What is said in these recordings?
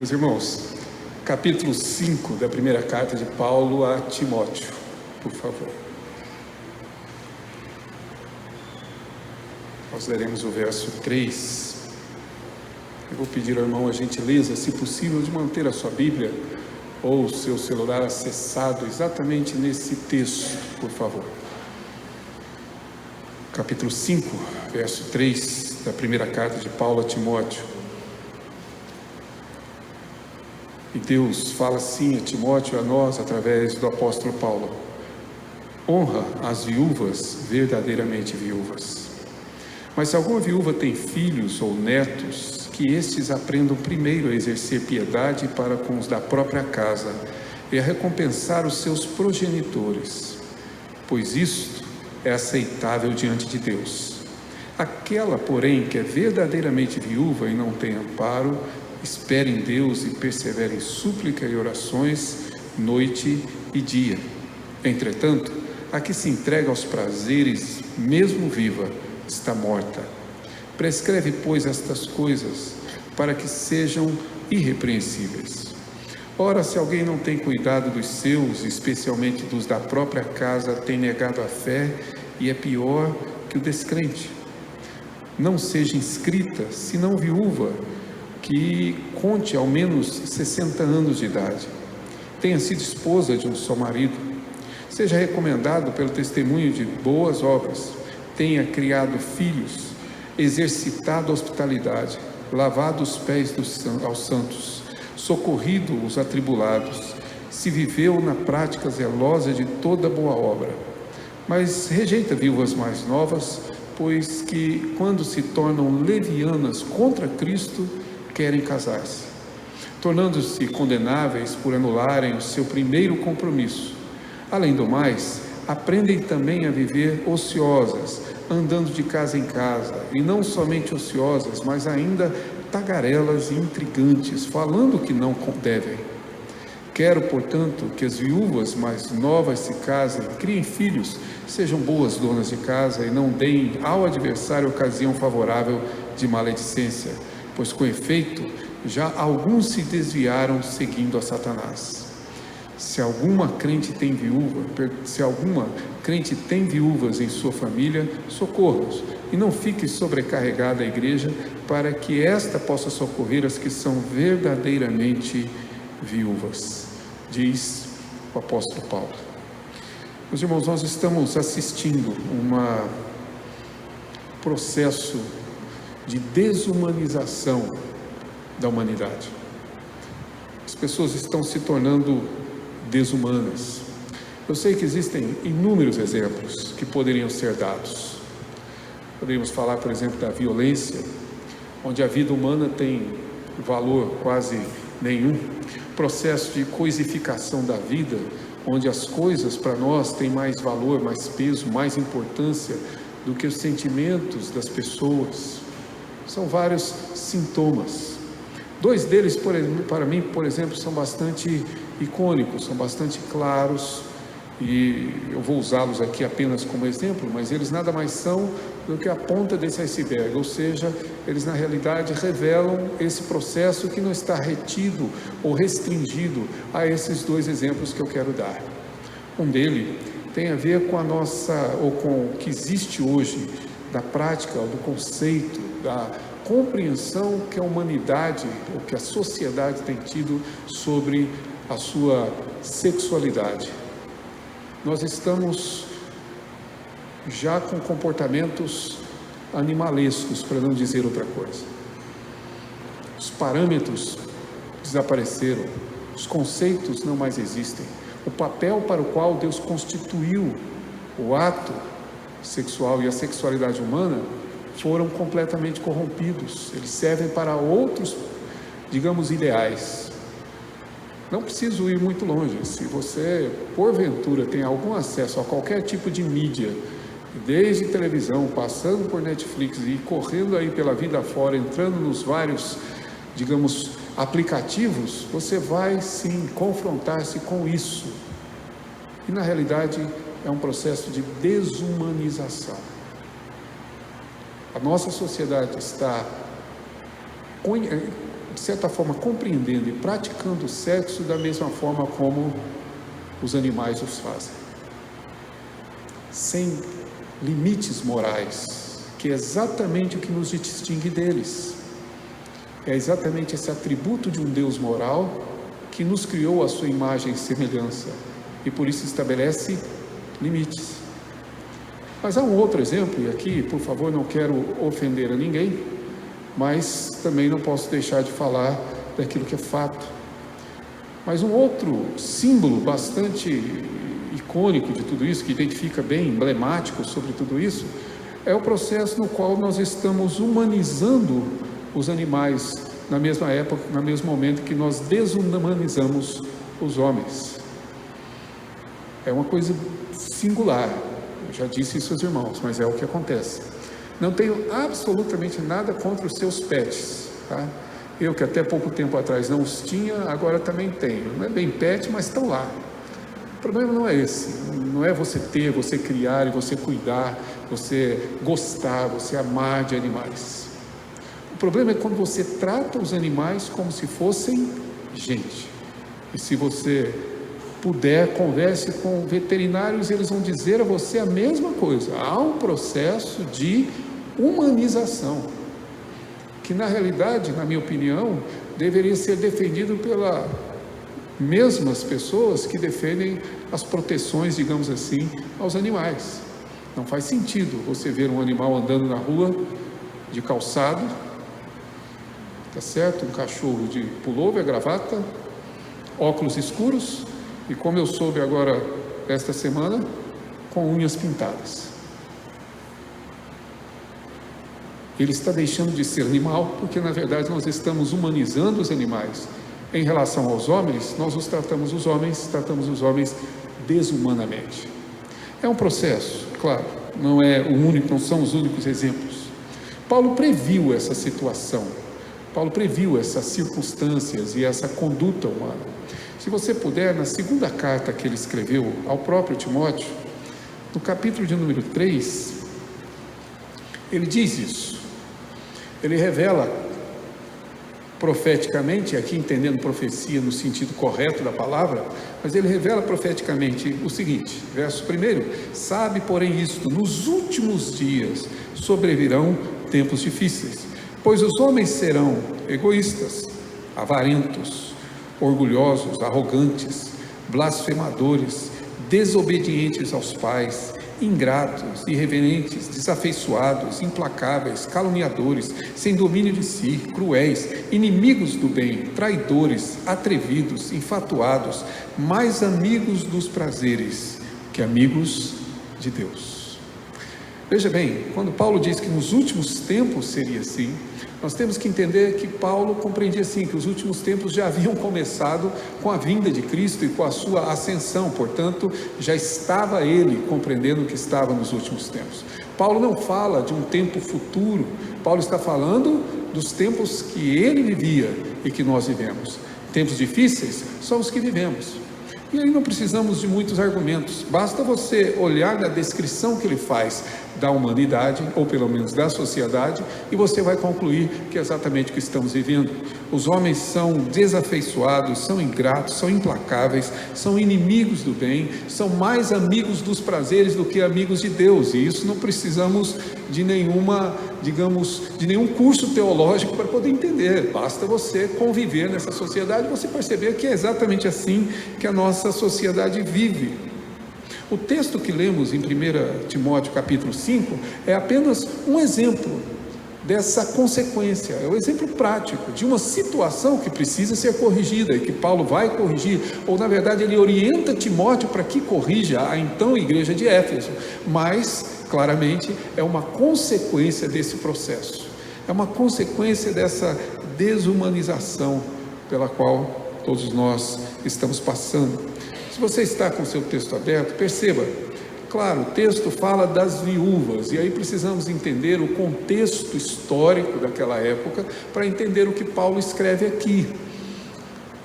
Meus irmãos, capítulo 5 da primeira carta de Paulo a Timóteo, por favor. Nós leremos o verso 3. Eu vou pedir ao irmão a gentileza, se possível, de manter a sua Bíblia ou o seu celular acessado exatamente nesse texto, por favor. Capítulo 5, verso 3 da primeira carta de Paulo a Timóteo. E Deus fala assim a Timóteo, a nós, através do apóstolo Paulo: honra as viúvas, verdadeiramente viúvas. Mas se alguma viúva tem filhos ou netos, que estes aprendam primeiro a exercer piedade para com os da própria casa e a recompensar os seus progenitores, pois isto é aceitável diante de Deus. Aquela, porém, que é verdadeiramente viúva e não tem amparo, espere em Deus e persevere em súplica e orações, noite e dia. Entretanto, a que se entrega aos prazeres, mesmo viva, está morta. Prescreve, pois, estas coisas, para que sejam irrepreensíveis. Ora, se alguém não tem cuidado dos seus, especialmente dos da própria casa, tem negado a fé e é pior que o descrente. Não seja inscrita, senão viúva, que conte ao menos 60 anos de idade, tenha sido esposa de um só marido, seja recomendado pelo testemunho de boas obras, tenha criado filhos, exercitado a hospitalidade, lavado os pés aos santos, socorrido os atribulados, se viveu na prática zelosa de toda boa obra. Mas rejeita viúvas mais novas, pois que, quando se tornam levianas contra Cristo, querem casar-se, tornando-se condenáveis por anularem o seu primeiro compromisso. Além do mais, aprendem também a viver ociosas, andando de casa em casa, e não somente ociosas, mas ainda tagarelas e intrigantes, falando o que não devem. Quero, portanto, que as viúvas mais novas se casem, criem filhos, sejam boas donas de casa e não deem ao adversário ocasião favorável de maledicência, pois com efeito já alguns se desviaram seguindo a Satanás. Se alguma crente tem viúvas em sua família, socorra-os, e não fique sobrecarregada a igreja, para que esta possa socorrer as que são verdadeiramente viúvas, diz o apóstolo Paulo. Meus irmãos, nós estamos assistindo um processo de desumanização da humanidade. As pessoas estão se tornando desumanas. Eu sei que existem inúmeros exemplos que poderiam ser dados. Poderíamos falar, por exemplo, da violência, onde a vida humana tem valor quase nenhum. Processo de coisificação da vida, onde as coisas para nós têm mais valor, mais peso, mais importância do que os sentimentos das pessoas. São vários sintomas. Dois deles, para mim, por exemplo, são bastante icônicos, são bastante claros, e eu vou usá-los aqui apenas como exemplo, mas eles nada mais são do que a ponta desse iceberg, ou seja, eles na realidade revelam esse processo que não está retido ou restringido a esses dois exemplos que eu quero dar. Um deles tem a ver com com o que existe hoje da prática, do conceito, da compreensão que a humanidade, ou que a sociedade tem tido sobre a sua sexualidade. Nós estamos já com comportamentos animalescos, para não dizer outra coisa. Os parâmetros desapareceram, os conceitos não mais existem. O papel para o qual Deus constituiu o ato sexual e a sexualidade humana foram completamente corrompidos. Eles servem para outros, digamos, ideais. Não preciso ir muito longe. Se você, porventura, tem algum acesso a qualquer tipo de mídia, desde televisão, passando por Netflix e correndo aí pela vida fora, entrando nos vários, digamos, aplicativos, você vai sim confrontar-se com isso. E na realidade é um processo de desumanização. A nossa sociedade está de certa forma, compreendendo e praticando o sexo da mesma forma como os animais os fazem, sem limites morais, que é exatamente o que nos distingue deles. É exatamente esse atributo de um Deus moral que nos criou à sua imagem e semelhança, e por isso estabelece limites. Mas há um outro exemplo, e aqui, por favor, não quero ofender a ninguém, mas também não posso deixar de falar daquilo que é fato. Mas um outro símbolo bastante icônico de tudo isso, que identifica bem, emblemático sobre tudo isso, é o processo no qual nós estamos humanizando os animais na mesma época, no mesmo momento que nós desumanizamos os homens. É uma coisa singular, eu já disse isso aos irmãos, mas é o que acontece. Não tenho absolutamente nada contra os seus pets, tá? Eu que até pouco tempo atrás não os tinha, agora também tenho. Não é bem pet, mas estão lá. O problema não é esse, não é você ter, você criar e você cuidar, você gostar, você amar de animais. O problema é quando você trata os animais como se fossem gente. E se você puder, converse com veterinários, eles vão dizer a você a mesma coisa. Há um processo de humanização, que na realidade, na minha opinião, deveria ser defendido pelas mesmas pessoas que defendem as proteções, digamos assim, aos animais. Não faz sentido você ver um animal andando na rua de calçado, tá certo? Um cachorro de pullover, gravata, óculos escuros e, como eu soube agora esta semana, com unhas pintadas. Ele está deixando de ser animal, porque na verdade nós estamos humanizando os animais. Em relação aos homens, nós tratamos os homens desumanamente. É um processo, claro, não são os únicos exemplos. Paulo previu essa situação, Paulo previu essas circunstâncias e essa conduta humana. Se você puder, na segunda carta que ele escreveu ao próprio Timóteo, no capítulo de número 3, ele diz isso. Ele revela profeticamente, aqui entendendo profecia no sentido correto da palavra, mas ele revela profeticamente o seguinte, verso 1: sabe, porém, isto, nos últimos dias sobrevirão tempos difíceis, pois os homens serão egoístas, avarentos, orgulhosos, arrogantes, blasfemadores, desobedientes aos pais, ingratos, irreverentes, desafeiçoados, implacáveis, caluniadores, sem domínio de si, cruéis, inimigos do bem, traidores, atrevidos, infatuados, mais amigos dos prazeres que amigos de Deus. Veja bem, quando Paulo diz que nos últimos tempos seria assim, nós temos que entender que Paulo compreendia assim, que os últimos tempos já haviam começado com a vinda de Cristo e com a sua ascensão, portanto, já estava ele compreendendo que estava nos últimos tempos. Paulo não fala de um tempo futuro, Paulo está falando dos tempos que ele vivia e que nós vivemos. Tempos difíceis são os que vivemos. E aí não precisamos de muitos argumentos, basta você olhar na descrição que ele faz da humanidade, ou pelo menos da sociedade, e você vai concluir que é exatamente o que estamos vivendo. Os homens são desafeiçoados, são ingratos, são implacáveis, são inimigos do bem, são mais amigos dos prazeres do que amigos de Deus, e isso não precisamos de nenhum curso teológico para poder entender, basta você conviver nessa sociedade e você perceber que é exatamente assim que a nossa sociedade vive. O texto que lemos em 1 Timóteo capítulo 5 é apenas um exemplo dessa consequência, é um exemplo prático de uma situação que precisa ser corrigida e que Paulo vai corrigir, ou na verdade ele orienta Timóteo para que corrija a então igreja de Éfeso, mas claramente é uma consequência desse processo, é uma consequência dessa desumanização pela qual todos nós estamos passando. Se você está com o seu texto aberto, perceba, claro, o texto fala das viúvas, e aí precisamos entender o contexto histórico daquela época para entender o que Paulo escreve aqui.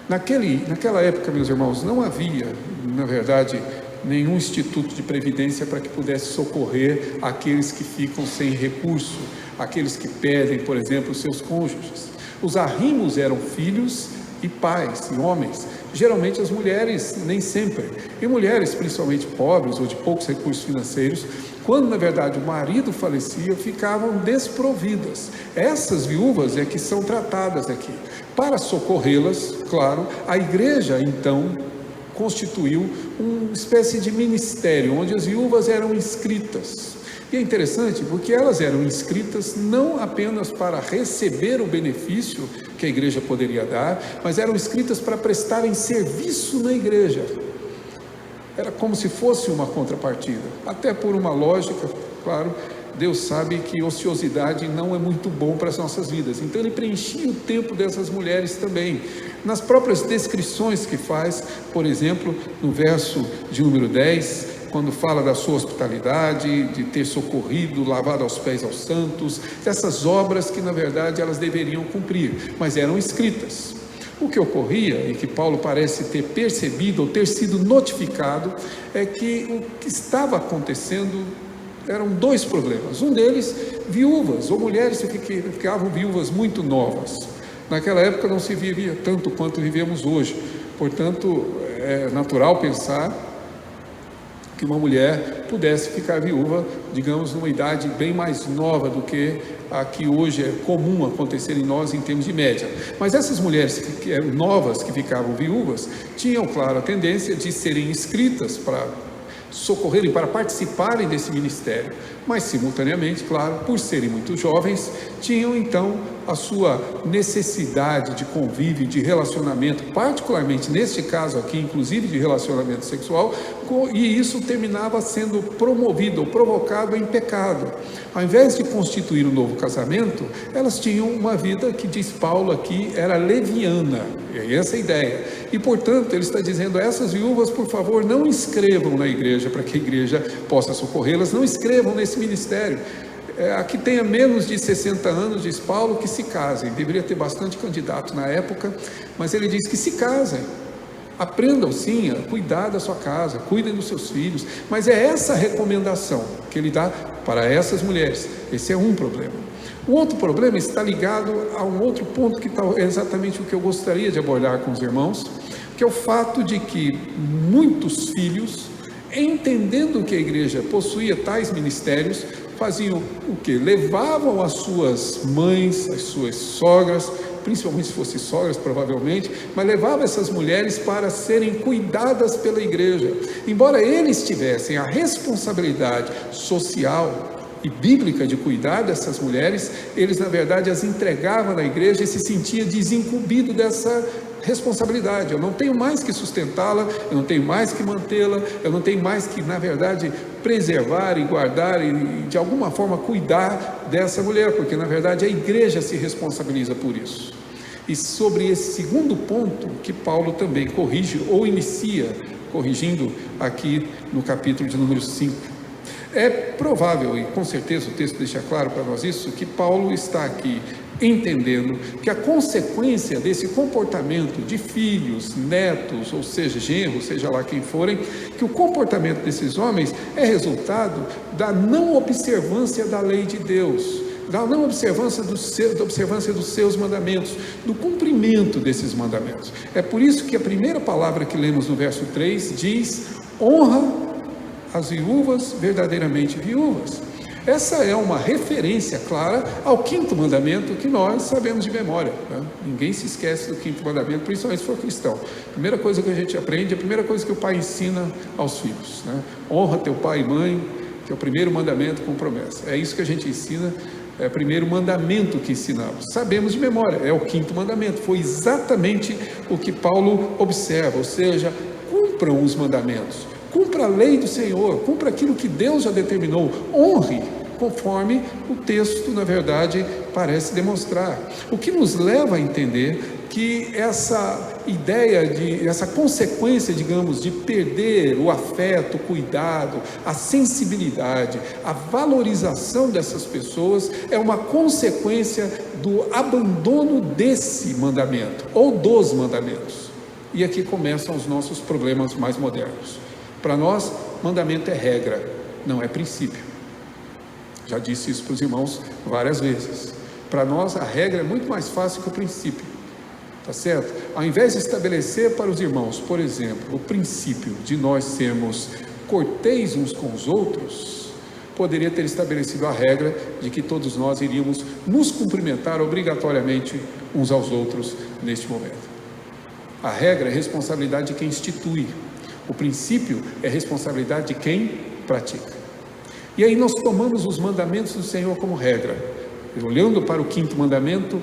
Naquela época, meus irmãos, não havia, na verdade, nenhum instituto de previdência para que pudesse socorrer aqueles que ficam sem recurso, aqueles que perdem, por exemplo, os seus cônjuges. Os arrimos eram filhos e pais, e homens. Geralmente as mulheres, nem sempre. E mulheres, principalmente pobres ou de poucos recursos financeiros, quando na verdade o marido falecia, ficavam desprovidas. Essas viúvas é que são tratadas aqui. Para socorrê-las, claro, a igreja então constituiu uma espécie de ministério, onde as viúvas eram inscritas. E é interessante porque elas eram inscritas não apenas para receber o benefício que a igreja poderia dar, mas eram inscritas para prestarem serviço na igreja. Era como se fosse uma contrapartida, até por uma lógica, claro. Deus sabe que ociosidade não é muito bom para as nossas vidas, então Ele preenchia o tempo dessas mulheres também. Nas próprias descrições que faz, por exemplo, no verso de número 10, quando fala da sua hospitalidade, de ter socorrido, lavado aos pés aos santos, dessas obras que na verdade elas deveriam cumprir, mas eram escritas. O que ocorria, e que Paulo parece ter percebido ou ter sido notificado, é que o que estava acontecendo eram dois problemas. Um deles, viúvas ou mulheres que ficavam viúvas muito novas. Naquela época não se vivia tanto quanto vivemos hoje. Portanto, é natural pensar que uma mulher pudesse ficar viúva, digamos, numa idade bem mais nova do que a que hoje é comum acontecer em nós em termos de média. Mas essas mulheres que eram novas, que ficavam viúvas, tinham, claro, a tendência de serem inscritas para socorrerem, para participarem desse ministério, mas simultaneamente, claro, por serem muito jovens, tinham então a sua necessidade de convívio, de relacionamento, particularmente neste caso aqui, inclusive de relacionamento sexual, e isso terminava sendo promovido ou provocado em pecado. Ao invés de constituir um novo casamento, elas tinham uma vida que, diz Paulo aqui, era leviana, é essa a ideia. E portanto, ele está dizendo a essas viúvas, por favor, não inscrevam na igreja, para que a igreja possa socorrê-las, não inscrevam nesse ministério. A que tenha menos de 60 anos, diz Paulo, que se casem. Deveria ter bastante candidato na época, mas ele diz que se casem. Aprendam sim a cuidar da sua casa, cuidem dos seus filhos, mas é essa recomendação que ele dá para essas mulheres. Esse é um problema. O outro problema está ligado a um outro ponto que é exatamente o que eu gostaria de abordar com os irmãos, que é o fato de que muitos filhos, entendendo que a igreja possuía tais ministérios, faziam o quê? Levavam as suas mães, as suas sogras, principalmente se fossem sogras provavelmente, mas levavam essas mulheres para serem cuidadas pela igreja. Embora eles tivessem a responsabilidade social e bíblica de cuidar dessas mulheres, eles na verdade as entregavam na igreja e se sentiam desincumbido dessa responsabilidade. Eu não tenho mais que sustentá-la, eu não tenho mais que mantê-la, eu não tenho mais que, na verdade, preservar e guardar e de alguma forma cuidar dessa mulher, porque na verdade a igreja se responsabiliza por isso. E sobre esse segundo ponto que Paulo também corrige ou inicia corrigindo aqui no capítulo de número 5. É provável, e com certeza o texto deixa claro para nós isso, que Paulo está aqui entendendo que a consequência desse comportamento de filhos, netos, ou seja, genros, seja lá quem forem, que o comportamento desses homens é resultado da não observância da lei de Deus, da não observância dos seus mandamentos, do cumprimento desses mandamentos. É por isso que a primeira palavra que lemos no verso 3 diz: honra as viúvas verdadeiramente viúvas. Essa é uma referência clara ao quinto mandamento que nós sabemos de memória, né? Ninguém se esquece do quinto mandamento, principalmente se for cristão. A primeira coisa que a gente aprende, a primeira coisa que o pai ensina aos filhos, né? Honra teu pai e mãe, que é o primeiro mandamento com promessa. É isso que a gente ensina, é o primeiro mandamento que ensinamos. Sabemos de memória, é o quinto mandamento. Foi exatamente o que Paulo observa, ou seja, cumpram os mandamentos. Cumpra a lei do Senhor, cumpra aquilo que Deus já determinou, honre, conforme o texto, na verdade, parece demonstrar. O que nos leva a entender que essa ideia, essa consequência, digamos, de perder o afeto, o cuidado, a sensibilidade, a valorização dessas pessoas, é uma consequência do abandono desse mandamento, ou dos mandamentos. E aqui começam os nossos problemas mais modernos. Para nós, mandamento é regra, não é princípio. Já disse isso para os irmãos várias vezes. Para nós, a regra é muito mais fácil que o princípio, tá certo? Ao invés de estabelecer para os irmãos, por exemplo, o princípio de nós sermos corteis uns com os outros, poderia ter estabelecido a regra de que todos nós iríamos nos cumprimentar obrigatoriamente uns aos outros neste momento. A regra é responsabilidade de quem institui, o princípio é responsabilidade de quem pratica. E aí nós tomamos os mandamentos do Senhor como regra. E olhando para o 5º mandamento,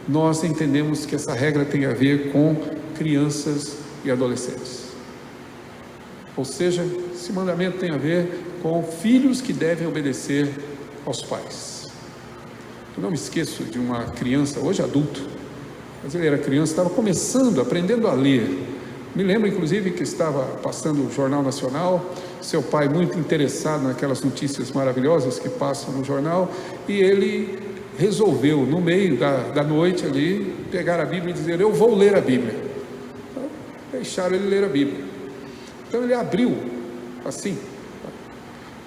nós entendemos que essa regra tem a ver com crianças e adolescentes. Ou seja, esse mandamento tem a ver com filhos que devem obedecer aos pais. Eu não me esqueço de uma criança, hoje adulto, mas ele era criança, estava começando, aprendendo a ler. Me lembro, inclusive, que estava passando o Jornal Nacional, seu pai muito interessado naquelas notícias maravilhosas que passam no jornal, e ele resolveu, no meio da noite ali, pegar a Bíblia e dizer: eu vou ler a Bíblia. Então, deixaram ele ler a Bíblia. Então ele abriu, assim,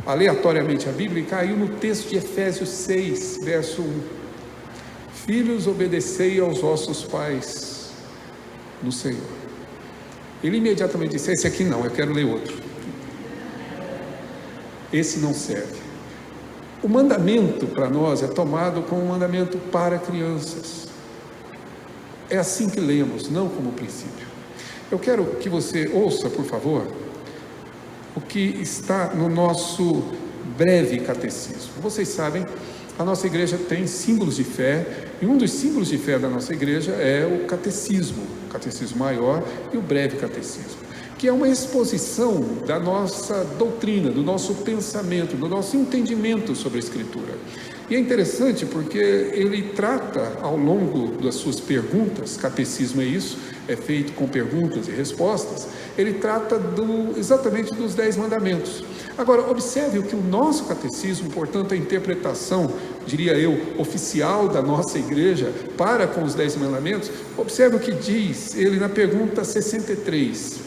aleatoriamente a Bíblia e caiu no texto de Efésios 6, verso 1. Filhos, obedecei aos vossos pais no Senhor. Ele imediatamente disse: esse aqui não, eu quero ler outro. Esse não serve. O mandamento para nós é tomado como um mandamento para crianças. É assim que lemos, não como princípio. Eu quero que você ouça, por favor, o que está no nosso breve catecismo. Vocês sabem, a nossa igreja tem símbolos de fé, e um dos símbolos de fé da nossa igreja é o catecismo maior e o breve catecismo, que é uma exposição da nossa doutrina, do nosso pensamento, do nosso entendimento sobre a Escritura. E é interessante porque ele trata ao longo das suas perguntas, catecismo é isso, é feito com perguntas e respostas, ele trata exatamente dos 10 mandamentos. Agora, observe o que o nosso catecismo, portanto, a interpretação, diria eu, oficial da nossa igreja para com os 10 mandamentos, observe o que diz ele na pergunta 63.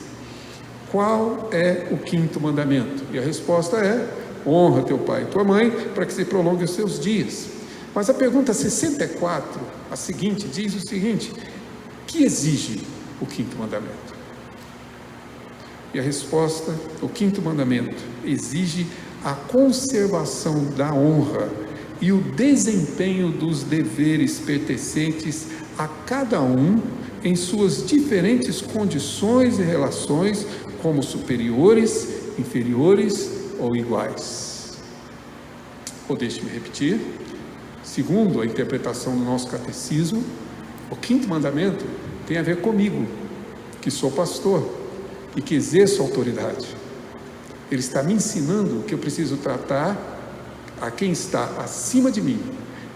Qual é o 5º mandamento? E a resposta é: honra teu pai e tua mãe, para que se prolongue os seus dias. Mas a pergunta 64, a seguinte, diz o seguinte: que exige o 5º mandamento? E a resposta: o 5º mandamento exige a conservação da honra e o desempenho dos deveres pertencentes a cada um em suas diferentes condições e relações, como superiores, inferiores ou iguais. Ou deixe-me repetir, segundo a interpretação do nosso catecismo, o 5º mandamento tem a ver comigo, que sou pastor e que exerço autoridade. Ele está me ensinando que eu preciso tratar a quem está acima de mim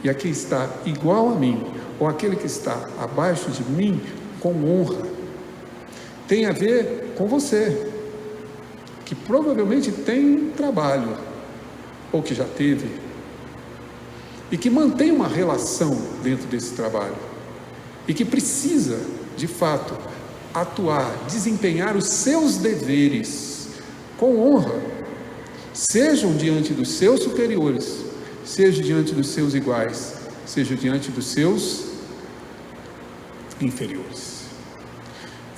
e a quem está igual a mim, ou aquele que está abaixo de mim, com honra. Tem a ver com você, que provavelmente tem trabalho, ou que já teve, e que mantém uma relação dentro desse trabalho, e que precisa, de fato, atuar, desempenhar os seus deveres com honra, sejam diante dos seus superiores, seja diante dos seus iguais, seja diante dos seus inferiores.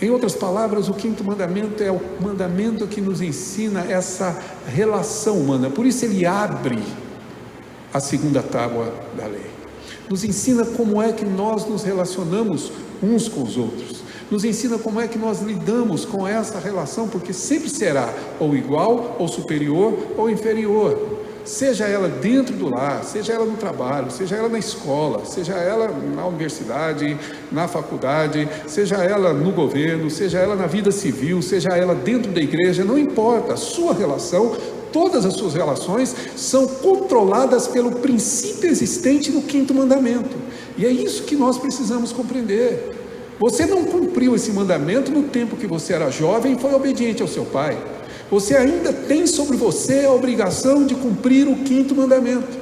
Em outras palavras, o 5º mandamento é o mandamento que nos ensina essa relação humana. Por isso ele abre a 2ª tábua da lei. Nos ensina como é que nós nos relacionamos uns com os outros. Nos ensina como é que nós lidamos com essa relação, porque sempre será ou igual, ou superior, ou inferior. Seja ela dentro do lar, seja ela no trabalho, seja ela na escola, seja ela na universidade, na faculdade, seja ela no governo, seja ela na vida civil, seja ela dentro da igreja, não importa, a sua relação, todas as suas relações são controladas pelo princípio existente no 5º mandamento. E é isso que nós precisamos compreender. Você não cumpriu esse mandamento no tempo que você era jovem e foi obediente ao seu pai. Você ainda tem sobre você a obrigação de cumprir o 5º mandamento.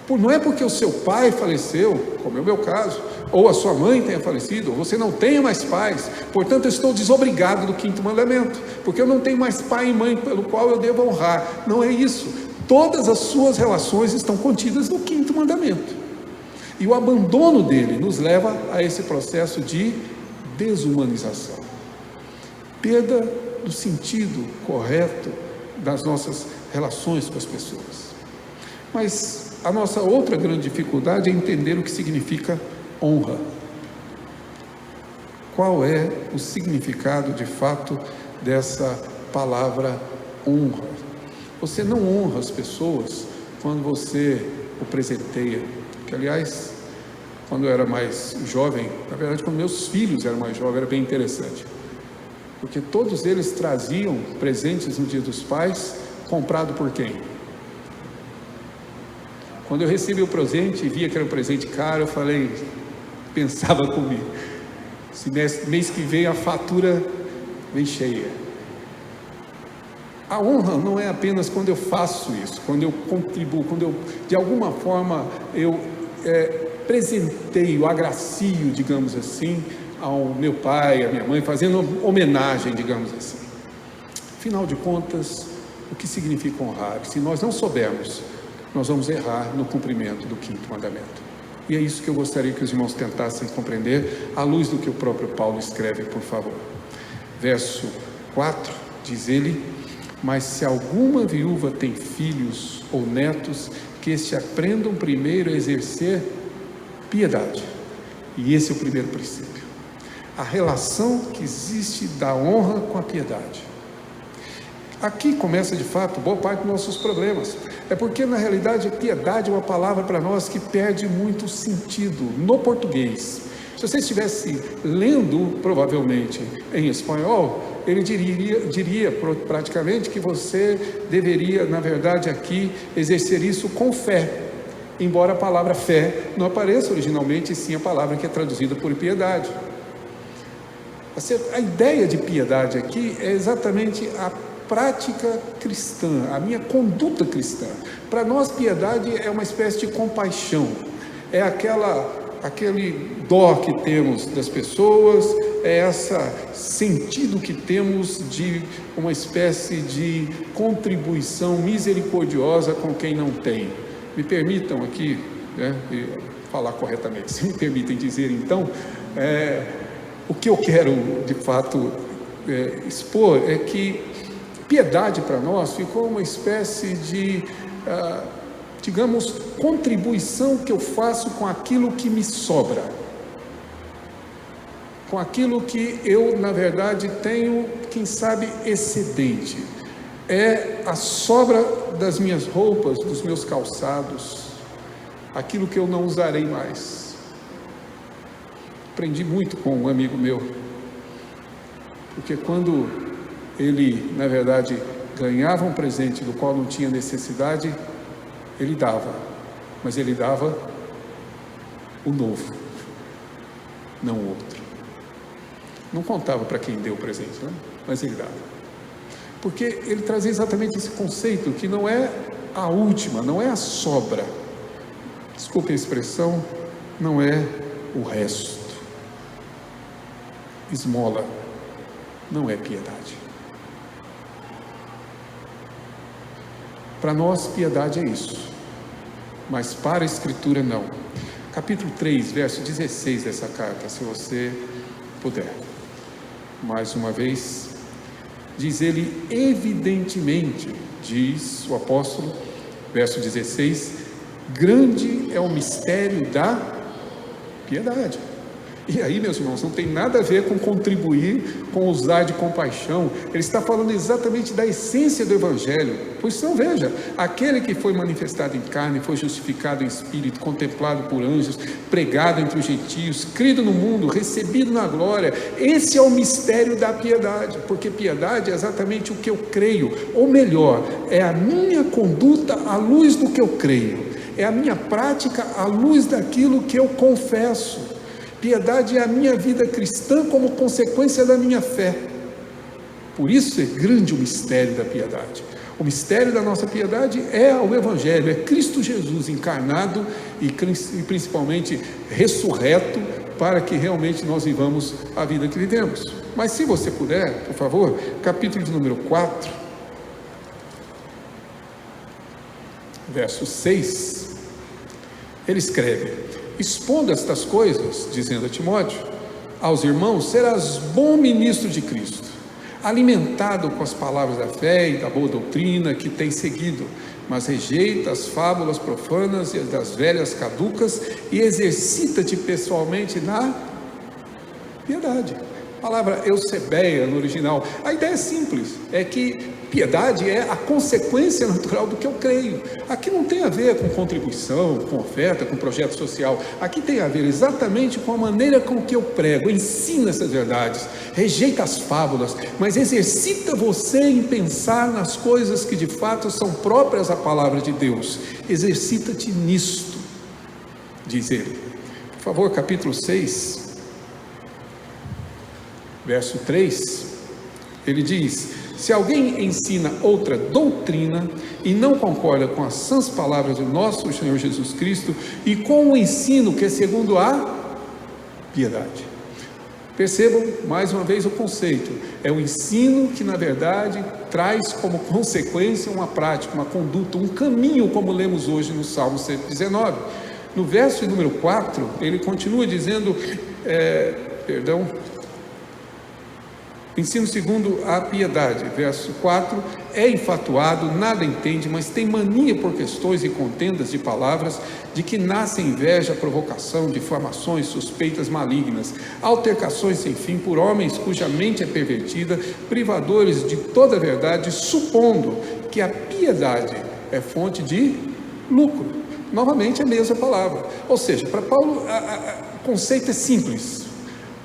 Não é porque o seu pai faleceu, como é o meu caso, ou a sua mãe tenha falecido, ou você não tenha mais pais, portanto eu estou desobrigado do 5º mandamento, porque eu não tenho mais pai e mãe pelo qual eu devo honrar. Não é isso. Todas as suas relações estão contidas no 5º mandamento. E o abandono dele nos leva a esse processo de desumanização, perda do sentido correto das nossas relações com as pessoas. Mas a nossa outra grande dificuldade é entender o que significa honra. Qual é o significado de fato dessa palavra honra? Você não honra as pessoas quando você o presenteia. Que, aliás, quando eu era mais jovem, na verdade, quando meus filhos eram mais jovens, era bem interessante. Porque todos eles traziam presentes no Dia dos Pais, comprado por quem? Quando eu recebi o presente e via que era um presente caro, eu falei, pensava comigo, esse mês que vem a fatura vem cheia. A honra não é apenas quando eu faço isso, quando eu contribuo, quando eu, de alguma forma, eu presenteio, agracio, digamos assim, ao meu pai, à minha mãe, fazendo homenagem, digamos assim. Afinal de contas, o que significa honrar? Se nós não soubermos, nós vamos errar no cumprimento do 5º mandamento. E é isso que eu gostaria que os irmãos tentassem compreender, à luz do que o próprio Paulo escreve, por favor. Verso 4, diz ele: mas se alguma viúva tem filhos ou netos, que estes aprendam primeiro a exercer piedade. E esse é o primeiro princípio. A relação que existe da honra com a piedade. Aqui começa de fato boa parte dos nossos problemas. É porque na realidade a piedade é uma palavra para nós que perde muito sentido no português. Se você estivesse lendo provavelmente em espanhol, ele diria praticamente que você deveria, na verdade, aqui exercer isso com fé. Embora a palavra fé não apareça originalmente, sim a palavra que é traduzida por piedade. A ideia de piedade aqui é exatamente a prática cristã, a minha conduta cristã. Para nós, piedade é uma espécie de compaixão, é aquele dó que temos das pessoas, é esse sentido que temos de uma espécie de contribuição misericordiosa com quem não tem. Me permitam aqui, falar corretamente, se me permitem dizer então, o que eu quero de fato expor é que piedade para nós ficou uma espécie de, digamos, contribuição que eu faço com aquilo que me sobra, com aquilo que eu, na verdade, tenho, quem sabe, excedente. É a sobra das minhas roupas, dos meus calçados, aquilo que eu não usarei mais. Aprendi muito com um amigo meu, porque quando ele, na verdade, ganhava um presente do qual não tinha necessidade, ele dava, mas ele dava o novo, não o outro. Não contava para quem deu o presente, né? Mas ele dava. Porque ele trazia exatamente esse conceito, que não é a última, não é a sobra. Desculpe a expressão, não é o resto. Esmola não é piedade. Para nós, piedade é isso, mas para a Escritura, não. Capítulo 3, verso 16 dessa carta, se você puder. Mais uma vez, diz ele, evidentemente, diz o apóstolo, verso 16, grande é o mistério da piedade. E aí, meus irmãos, não tem nada a ver com contribuir, com usar de compaixão. Ele está falando exatamente da essência do Evangelho. Pois não, veja, aquele que foi manifestado em carne, foi justificado em espírito, contemplado por anjos, pregado entre os gentios, crido no mundo, recebido na glória. Esse é o mistério da piedade, porque piedade é exatamente o que eu creio, ou melhor, é a minha conduta à luz do que eu creio, é a minha prática à luz daquilo que eu confesso. Piedade é a minha vida cristã como consequência da minha fé. Por isso é grande o mistério da piedade. O mistério da nossa piedade é o Evangelho, é Cristo Jesus encarnado e principalmente ressurreto, para que realmente nós vivamos a vida que vivemos. Mas se você puder, por favor, capítulo de número 4, verso 6, ele escreve, expondo estas coisas, dizendo a Timóteo, aos irmãos, serás bom ministro de Cristo, alimentado com as palavras da fé e da boa doutrina que tem seguido, mas rejeita as fábulas profanas e das velhas caducas e exercita-te pessoalmente na piedade. A palavra eusebeia no original, a ideia é simples, é que piedade é a consequência natural do que eu creio. Aqui não tem a ver com contribuição, com oferta, com projeto social. Aqui tem a ver exatamente com a maneira com que eu prego, ensina essas verdades, rejeita as fábulas, mas exercita você em pensar nas coisas que de fato são próprias da palavra de Deus. Exercita-te nisto, diz ele. Por favor, capítulo 6, verso 3, ele diz: se alguém ensina outra doutrina e não concorda com as sãs palavras do nosso Senhor Jesus Cristo e com o ensino que é segundo a piedade. Percebam mais uma vez o conceito, é o ensino que na verdade traz como consequência uma prática, uma conduta, um caminho, como lemos hoje no Salmo 119. No verso número 4, ele continua dizendo, ensino segundo a piedade, verso 4, é enfatuado, nada entende, mas tem mania por questões e contendas de palavras, de que nasce inveja, provocação, difamações, suspeitas malignas, altercações sem fim por homens cuja mente é pervertida, privadores de toda a verdade, supondo que a piedade é fonte de lucro. Novamente a mesma palavra, ou seja, para Paulo o conceito é simples.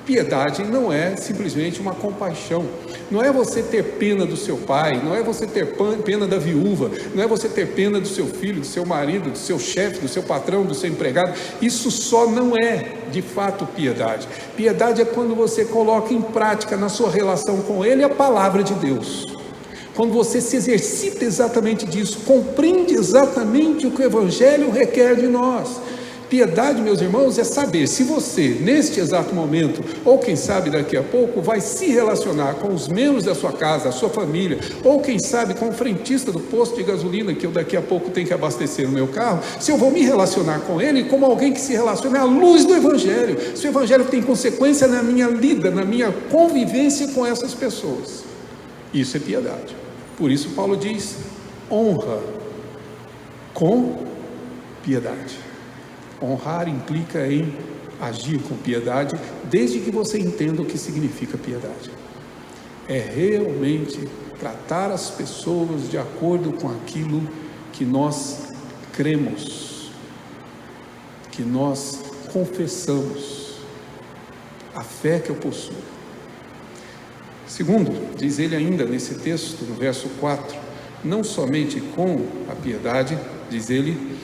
Piedade não é simplesmente uma compaixão, não é você ter pena do seu pai, não é você ter pena da viúva, não é você ter pena do seu filho, do seu marido, do seu chefe, do seu patrão, do seu empregado. Isso só não é de fato piedade. Piedade é quando você coloca em prática na sua relação com ele a palavra de Deus, quando você se exercita exatamente disso, compreende exatamente o que o Evangelho requer de nós. Piedade, meus irmãos, é saber se você, neste exato momento, ou quem sabe daqui a pouco, vai se relacionar com os membros da sua casa, a sua família, ou quem sabe com o frentista do posto de gasolina que eu daqui a pouco tenho que abastecer no meu carro, se eu vou me relacionar com ele como alguém que se relaciona à luz do Evangelho, se o Evangelho tem consequência na minha lida, na minha convivência com essas pessoas. Isso é piedade. Por isso Paulo diz, honra com piedade. Honrar implica em agir com piedade, desde que você entenda o que significa piedade. É realmente tratar as pessoas de acordo com aquilo que nós cremos, que nós confessamos, a fé que eu possuo. Segundo, diz ele ainda nesse texto, no verso 4, não somente com a piedade, diz ele,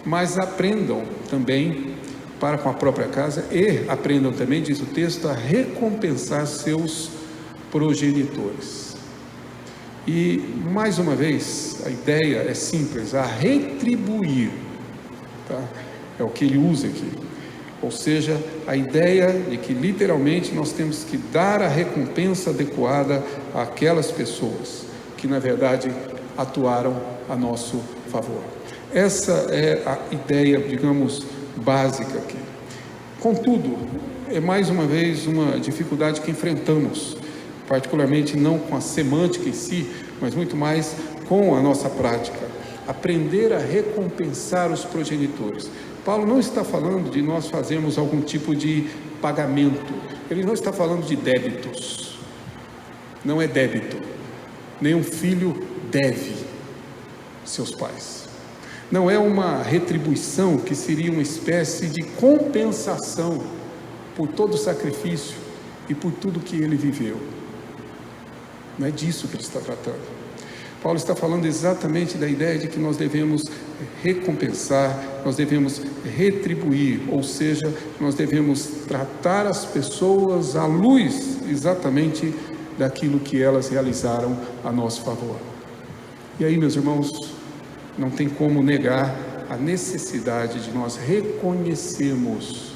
mas aprendam também para com a própria casa e aprendam também, diz o texto, a recompensar seus progenitores. E mais uma vez, a ideia é simples, a retribuir, tá? É o que ele usa aqui, ou seja, a ideia de que literalmente nós temos que dar a recompensa adequada àquelas pessoas que na verdade atuaram a nosso favor. Essa é a ideia, digamos, básica aqui. Contudo, é mais uma vez uma dificuldade que enfrentamos, particularmente não com a semântica em si, mas muito mais com a nossa prática. Aprender a recompensar os progenitores. Paulo não está falando de nós fazermos algum tipo de pagamento, ele não está falando de débitos, não é débito, nenhum filho deve seus pais. Não é uma retribuição que seria uma espécie de compensação por todo o sacrifício e por tudo que ele viveu. Não é disso que ele está tratando. Paulo está falando exatamente da ideia de que nós devemos recompensar, nós devemos retribuir, ou seja, nós devemos tratar as pessoas à luz exatamente daquilo que elas realizaram a nosso favor. E aí, meus irmãos, não tem como negar a necessidade de nós reconhecermos.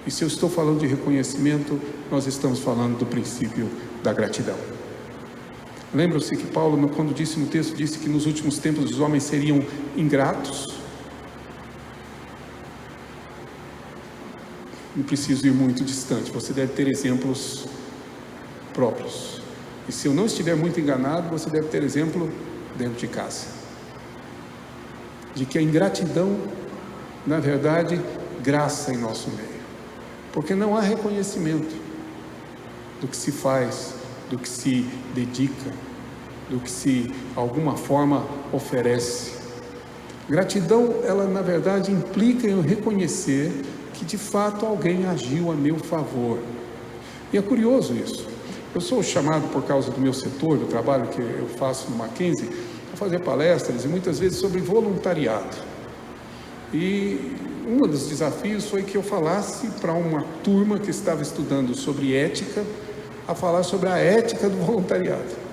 E se eu estou falando de reconhecimento, nós estamos falando do princípio da gratidão. Lembram-se que Paulo, quando disse no texto, disse que nos últimos tempos os homens seriam ingratos? não preciso ir muito distante, você deve ter exemplos próprios. E se eu não estiver muito enganado, você deve ter exemplo dentro de casa. De que a ingratidão, na verdade, graça em nosso meio. Porque não há reconhecimento do que se faz, do que se dedica, do que se, alguma forma, oferece. Gratidão, ela na verdade implica em eu reconhecer que de fato alguém agiu a meu favor. E é curioso isso. Eu sou chamado por causa do meu setor, do trabalho que eu faço no Mackenzie, a fazer palestras e muitas vezes sobre voluntariado. E um dos desafios foi que eu falasse para uma turma que estava estudando sobre ética, a falar sobre a ética do voluntariado.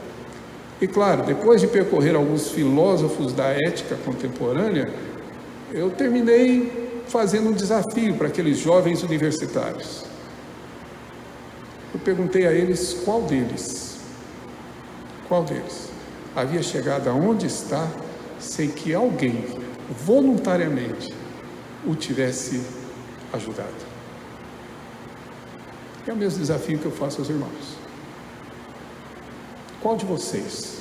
E claro, depois de percorrer alguns filósofos da ética contemporânea, eu terminei fazendo um desafio para aqueles jovens universitários. Eu perguntei a eles qual deles havia chegado aonde está sem que alguém voluntariamente o tivesse ajudado. É o mesmo desafio que eu faço aos irmãos. Qual de vocês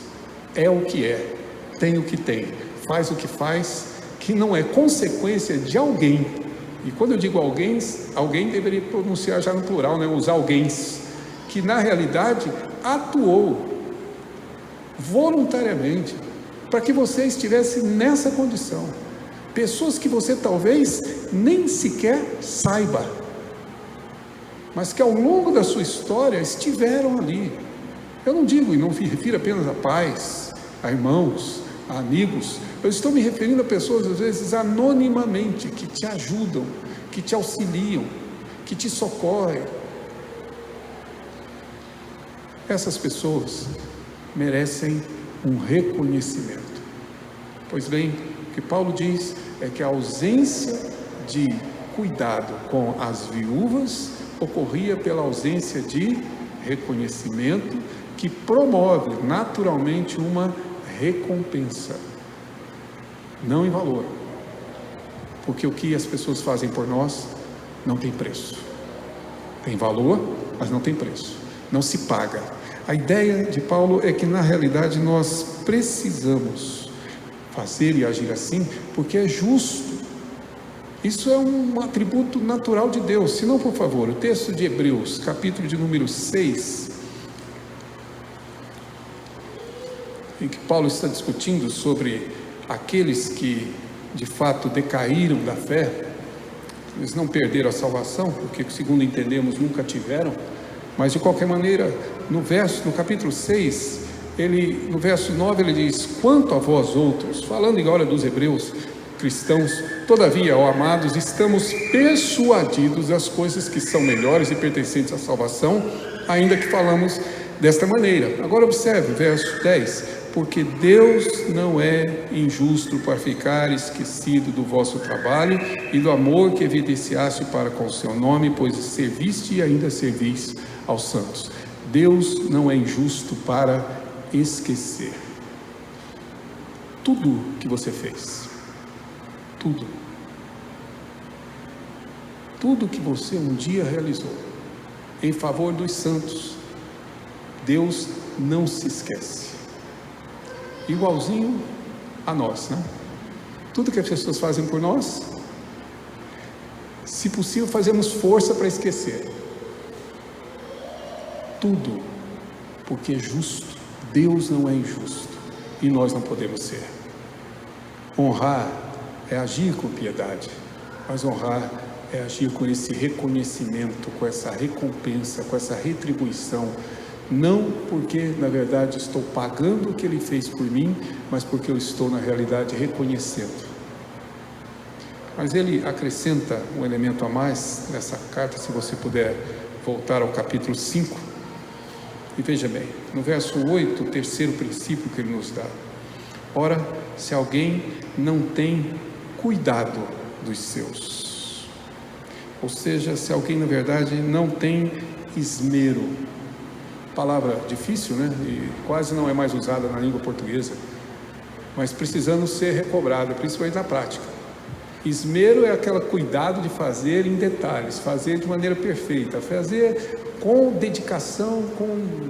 é o que é, tem o que tem, faz o que faz, que não é consequência de alguém? E quando eu digo alguém, alguém deveria pronunciar já no plural, né? Os alguéns, que na realidade atuou voluntariamente para que você estivesse nessa condição. Pessoas que você talvez nem sequer saiba, mas que ao longo da sua história estiveram ali. Eu não digo e não me refiro apenas a pais, a irmãos, a amigos. Eu estou me referindo a pessoas, às vezes, anonimamente, que te ajudam, que te auxiliam, que te socorrem. Essas pessoas merecem um reconhecimento. Pois bem, o que Paulo diz é que a ausência de cuidado com as viúvas ocorria pela ausência de reconhecimento, que promove naturalmente uma recompensa, não em valor, porque o que as pessoas fazem por nós não tem preço. Tem valor, mas não tem preço, não se paga. A ideia de Paulo é que na realidade nós precisamos fazer e agir assim porque é justo. Isso é um atributo natural de Deus. Se não, por favor, o texto de Hebreus, capítulo de número 6, em que Paulo está discutindo sobre aqueles que de fato decaíram da fé. Eles não perderam a salvação, porque segundo entendemos nunca tiveram, mas de qualquer maneira, no capítulo 6, no verso 9 ele diz: quanto a vós outros, falando agora dos hebreus cristãos, todavia, ó amados, estamos persuadidos das coisas que são melhores e pertencentes à salvação, ainda que falamos desta maneira. Agora observe o verso 10: porque Deus não é injusto para ficar esquecido do vosso trabalho e do amor que evidenciaste para com o seu nome, pois serviste e ainda servis aos santos. Deus não é injusto para esquecer tudo que você fez, tudo que você um dia realizou em favor dos santos. Deus não se esquece. Igualzinho a nós, né? Tudo que as pessoas fazem por nós, se possível, fazemos força para esquecer. Tudo, porque é justo. Deus não é injusto e nós não podemos ser. Honrar é agir com piedade, mas honrar é agir com esse reconhecimento, com essa recompensa, com essa retribuição. Não porque na verdade estou pagando o que ele fez por mim, mas porque eu estou na realidade reconhecendo. Mas ele acrescenta um elemento a mais nessa carta, se você puder voltar ao capítulo 5, e veja bem, no verso 8, o terceiro princípio que ele nos dá: ora, se alguém não tem cuidado dos seus, ou seja, se alguém na verdade não tem esmero, palavra difícil, né? E quase não é mais usada na língua portuguesa, mas precisando ser recobrada, principalmente na prática. Esmero é aquele cuidado de fazer em detalhes, fazer de maneira perfeita, fazer com dedicação,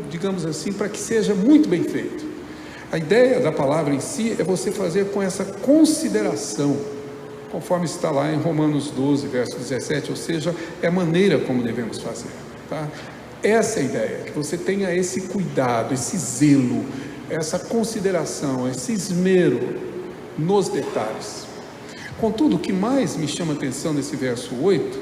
digamos assim, para que seja muito bem feito. A ideia da palavra em si é você fazer com essa consideração, conforme está lá em Romanos 12, verso 17, ou seja, é a maneira como devemos fazer, tá? Essa é a ideia, que você tenha esse cuidado, esse zelo, essa consideração, esse esmero nos detalhes. Contudo, o que mais me chama a atenção nesse verso 8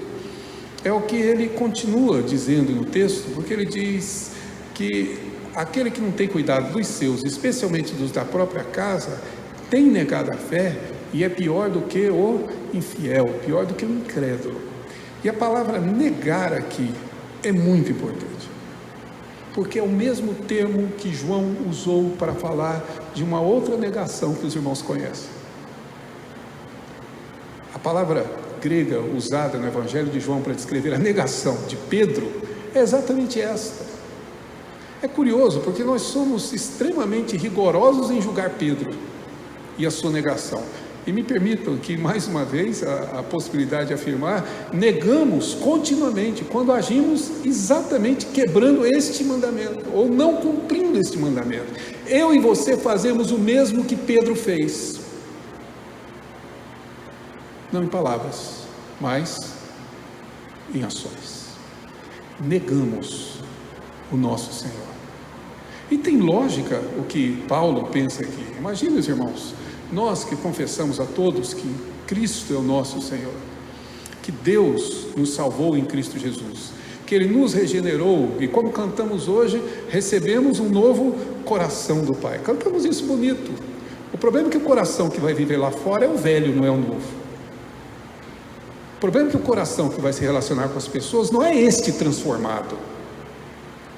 é o que ele continua dizendo no texto, porque ele diz que aquele que não tem cuidado dos seus, especialmente dos da própria casa, tem negado a fé e é pior do que o infiel, pior do que o incrédulo. E a palavra negar aqui é muito importante, porque é o mesmo termo que João usou para falar de uma outra negação que os irmãos conhecem. A palavra grega usada no Evangelho de João para descrever a negação de Pedro é exatamente esta. É curioso, porque nós somos extremamente rigorosos em julgar Pedro e a sua negação. E me permitam que, mais uma vez, a possibilidade de afirmar, negamos continuamente quando agimos exatamente quebrando este mandamento, ou não cumprindo este mandamento. Eu e você fazemos o mesmo que Pedro fez. Não em palavras, mas em ações. Negamos o nosso Senhor. E tem lógica o que Paulo pensa aqui. Imagina, os irmãos, nós que confessamos a todos que Cristo é o nosso Senhor, que Deus nos salvou em Cristo Jesus, que Ele nos regenerou, e como cantamos hoje, recebemos um novo coração do Pai. Cantamos isso bonito. O problema é que o coração que vai viver lá fora é o velho, não é o novo. O problema é que o coração que vai se relacionar com as pessoas não é este transformado,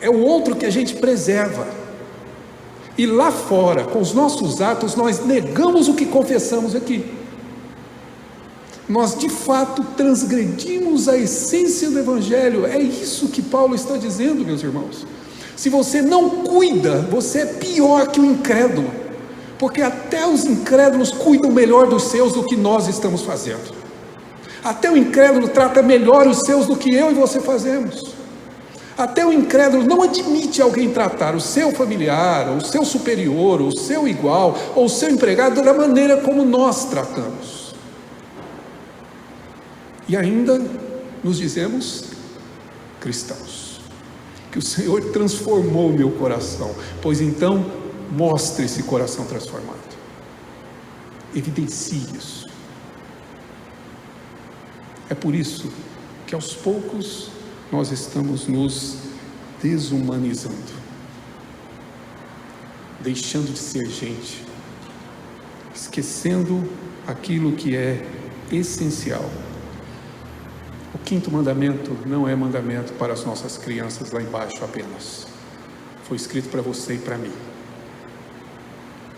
é o outro que a gente preserva. E lá fora, com os nossos atos, nós negamos o que confessamos aqui. Nós de fato transgredimos a essência do Evangelho. É isso que Paulo está dizendo, meus irmãos. Se você não cuida, você é pior que o incrédulo, porque até os incrédulos cuidam melhor dos seus do que nós estamos fazendo. Até o incrédulo trata melhor os seus do que eu e você fazemos. Até o incrédulo não admite alguém tratar o seu familiar, ou o seu superior, ou o seu igual, ou o seu empregado da maneira como nós tratamos. E ainda nos dizemos cristãos. Que o Senhor transformou o meu coração, pois então mostre esse coração transformado. Evidencie isso. É por isso que aos poucos nós estamos nos desumanizando, deixando de ser gente, esquecendo aquilo que é essencial. O quinto mandamento não é mandamento para as nossas crianças lá embaixo apenas, foi escrito para você e para mim.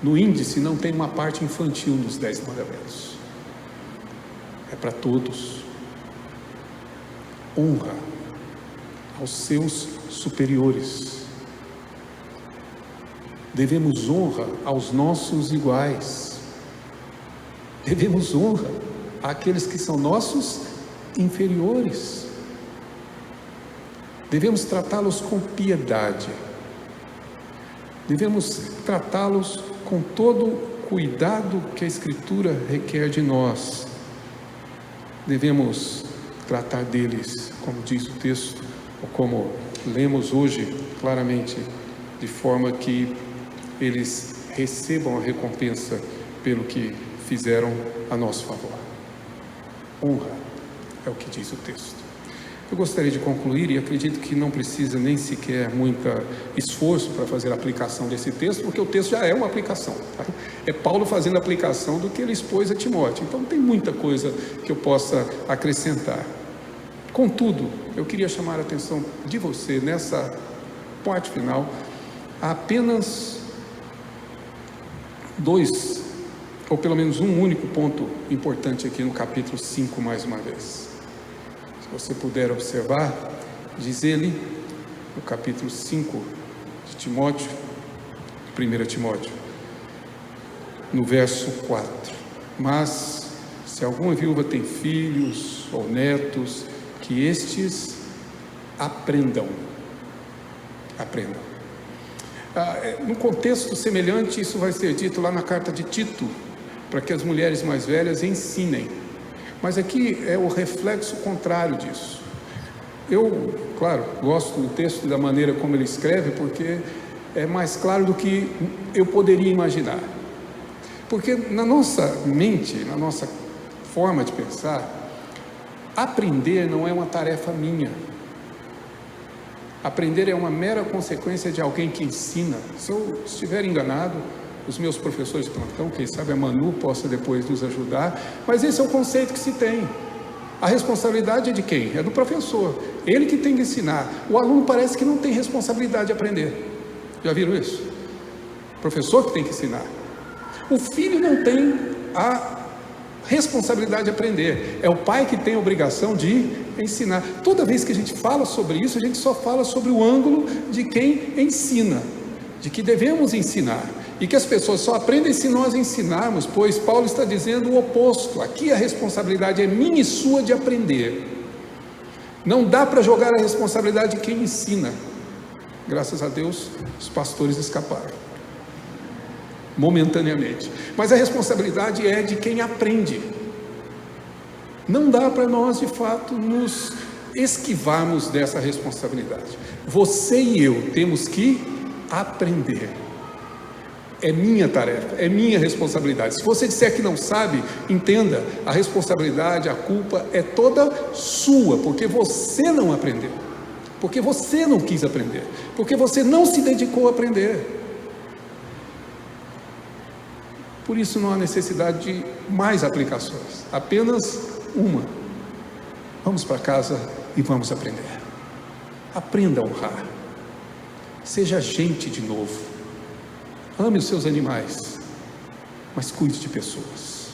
No índice não tem uma parte infantil nos 10 mandamentos, é para todos. Honra aos seus superiores. Devemos honra aos nossos iguais. Devemos honra àqueles que são nossos inferiores. Devemos tratá-los com piedade. Devemos tratá-los com todo o cuidado que a Escritura requer de nós. Devemos tratar deles, como diz o texto, ou como lemos hoje claramente, de forma que eles recebam a recompensa pelo que fizeram a nosso favor. Honra é o que diz o texto. Eu gostaria de concluir, e acredito que não precisa nem sequer muito esforço para fazer a aplicação desse texto, porque o texto já é uma aplicação, tá? É Paulo fazendo a aplicação do que ele expôs a Timóteo, então não tem muita coisa que eu possa acrescentar. Contudo, eu queria chamar a atenção de você nessa parte final a apenas 2, ou pelo menos um único ponto importante aqui no capítulo 5 mais uma vez. Se você puder observar, diz ele, no capítulo 5 de Timóteo, 1 Timóteo, no verso 4, mas Se alguma viúva tem filhos ou netos, que estes aprendam. Num contexto semelhante, isso vai ser dito lá na carta de Tito, para que as mulheres mais velhas ensinem. Mas aqui é o reflexo contrário disso. Eu, claro, gosto do texto e da maneira como ele escreve, porque é mais claro do que eu poderia imaginar. Porque na nossa mente, na nossa forma de pensar, aprender não é uma tarefa minha. Aprender é uma mera consequência de alguém que ensina. Se eu estiver enganado, os meus professores de plantão, quem sabe a Manu possa depois nos ajudar, mas esse é o conceito que se tem. A responsabilidade é de quem? É do professor. Ele que tem que ensinar. O aluno parece que não tem responsabilidade de aprender. Já viram isso? O professor que tem que ensinar. O filho não tem a responsabilidade de aprender. É o pai que tem a obrigação de ensinar. Toda vez que a gente fala sobre isso, a gente só fala sobre o ângulo de quem ensina, de que devemos ensinar. E que as pessoas só aprendem se nós ensinarmos, pois Paulo está dizendo o oposto. Aqui a responsabilidade é minha e sua de aprender. Não dá para jogar a responsabilidade de quem ensina. Graças a Deus, os pastores escaparam, momentaneamente. Mas a responsabilidade é de quem aprende. Não dá para nós, de fato, nos esquivarmos dessa responsabilidade. Você e eu temos que aprender. É minha tarefa, é minha responsabilidade. Se você disser que não sabe, entenda, a responsabilidade, a culpa é toda sua, porque você não aprendeu, porque você não quis aprender, porque você não se dedicou a aprender. Por isso não há necessidade de mais aplicações, apenas uma. Vamos para casa e vamos aprender. Aprenda a honrar. Seja gente de novo. Ame os seus animais, mas cuide de pessoas.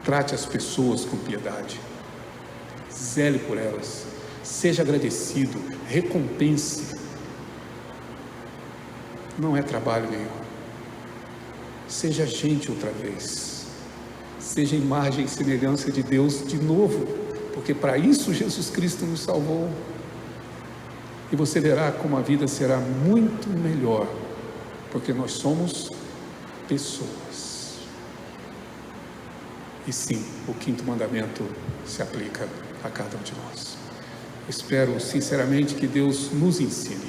Trate as pessoas com piedade. Zele por elas. Seja agradecido. Recompense. Não é trabalho nenhum. Seja gente outra vez. Seja imagem e semelhança de Deus de novo, porque para isso Jesus Cristo nos salvou. E você verá como a vida será muito melhor, porque nós somos pessoas. E sim, o quinto mandamento se aplica a cada um de nós. Espero sinceramente que Deus nos ensine.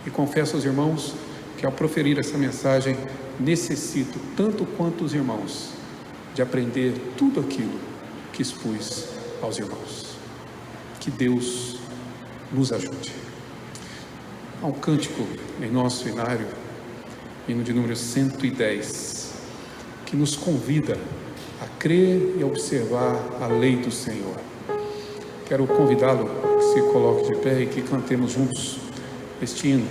E confesso aos irmãos que ao proferir essa mensagem, necessito, tanto quanto os irmãos, de aprender tudo aquilo que expus aos irmãos. Que Deus nos ajude. Há um cântico em nosso inário, hino de número 110, que nos convida a crer e a observar a lei do Senhor. Quero convidá-lo que se coloque de pé e que cantemos juntos este hino.